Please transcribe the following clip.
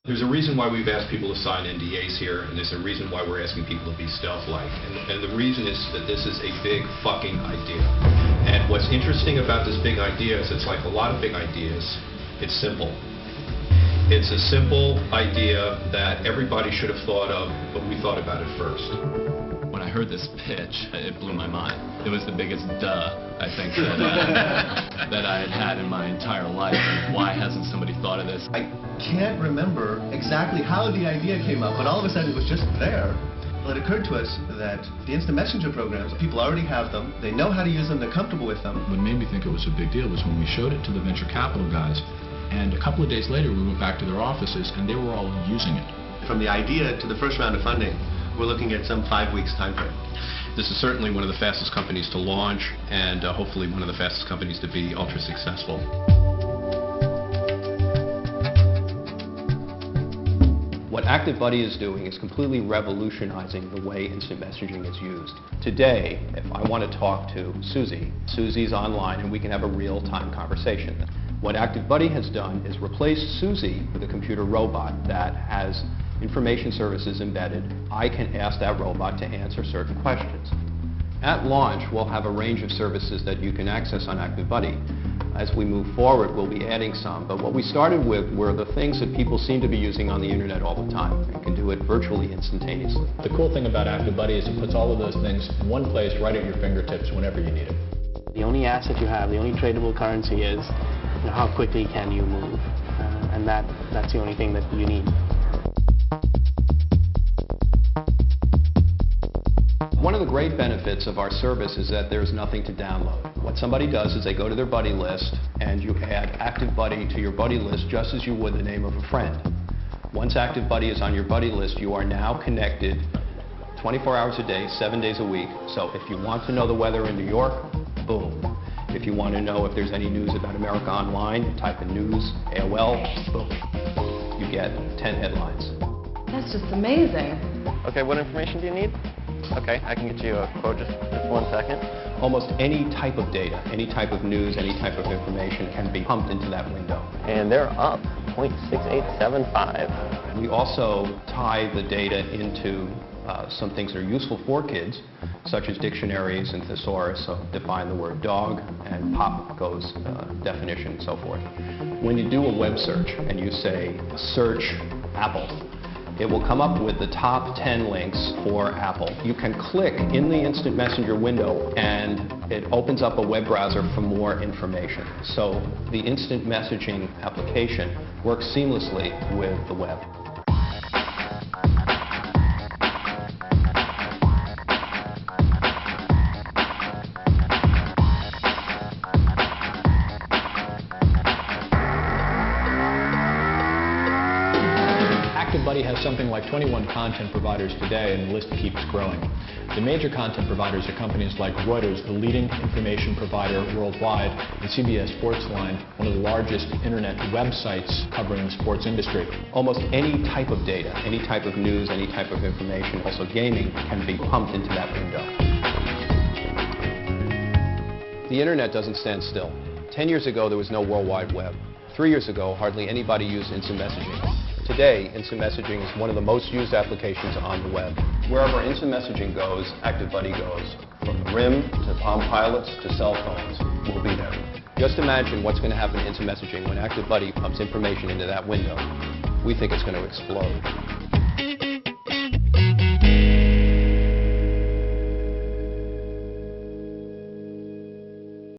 There's a reason why we've asked people to sign NDAs here, and there's a reason why we're asking people to be stealth-like. And the reason is that this is a big fucking idea. And what's interesting about this big idea is it's like a lot of big ideas, it's simple. It's a simple idea that everybody should have thought of, but we thought about it first. When I heard this pitch, it blew my mind. It was the biggest duh, I think, that I had in my entire life. Why hasn't somebody thought of this? I can't remember exactly how the idea came up, but all of a sudden it was just there. Well, it occurred to us that the instant messenger programs, people already have them, they know how to use them, they're comfortable with them. What made me think it was a big deal was when we showed it to the venture capital guys, and a couple of days later we went back to their offices and they were all using it. From the idea to the first round of funding, we're looking at some 5 weeks time frame. This is certainly one of the fastest companies to launch, and hopefully one of the fastest companies to be ultra successful. What ActiveBuddy is doing is completely revolutionizing the way instant messaging is used. Today, if I want to talk to Susie, Susie's online and we can have a real-time conversation. What ActiveBuddy has done is replace Susie with a computer robot that has information services embedded. I can ask that robot to answer certain questions. At launch, we'll have a range of services that you can access on ActiveBuddy. As we move forward, we'll be adding some, but what we started with were the things that people seem to be using on the internet all the time and can do it virtually instantaneously. The cool thing about ActiveBuddy is it puts all of those things in one place right at your fingertips whenever you need it. The only asset you have, the only tradable currency is how quickly can you move, and that's the only thing that you need. One of the great benefits of our service is that there's nothing to download. What somebody does is they go to their buddy list and you add ActiveBuddy to your buddy list just as you would the name of a friend. Once ActiveBuddy is on your buddy list, you are now connected 24 hours a day, 7 days a week. So if you want to know the weather in New York, boom. If you want to know if there's any news about America Online, type in news, AOL, boom. You get 10 headlines. That's just amazing. Okay, what information do you need? Okay, I can get you a quote, just 1 second. Almost any type of data, any type of news, any type of information can be pumped into that window. And they're up 0.6875. We also tie the data into some things that are useful for kids, such as dictionaries and thesaurus, so define the word dog, and pop goes definition and so forth. When you do a web search and you say search Apple, it will come up with the top 10 links for Apple. You can click in the instant messenger window and it opens up a web browser for more information. So the instant messaging application works seamlessly with the web. ActiveBuddy has something like 21 content providers today, and the list keeps growing. The major content providers are companies like Reuters, the leading information provider worldwide, and CBS Sportsline, one of the largest internet websites covering the sports industry. Almost any type of data, any type of news, any type of information, also gaming, can be pumped into that window. The internet doesn't stand still. 10 years ago, there was no World Wide Web. 3 years ago, hardly anybody used instant messaging. Today, instant messaging is one of the most used applications on the web. Wherever instant messaging goes, ActiveBuddy goes. From the RIM to Palm Pilots to cell phones, we'll be there. Just imagine what's going to happen to instant messaging when ActiveBuddy pumps information into that window. We think it's going to explode.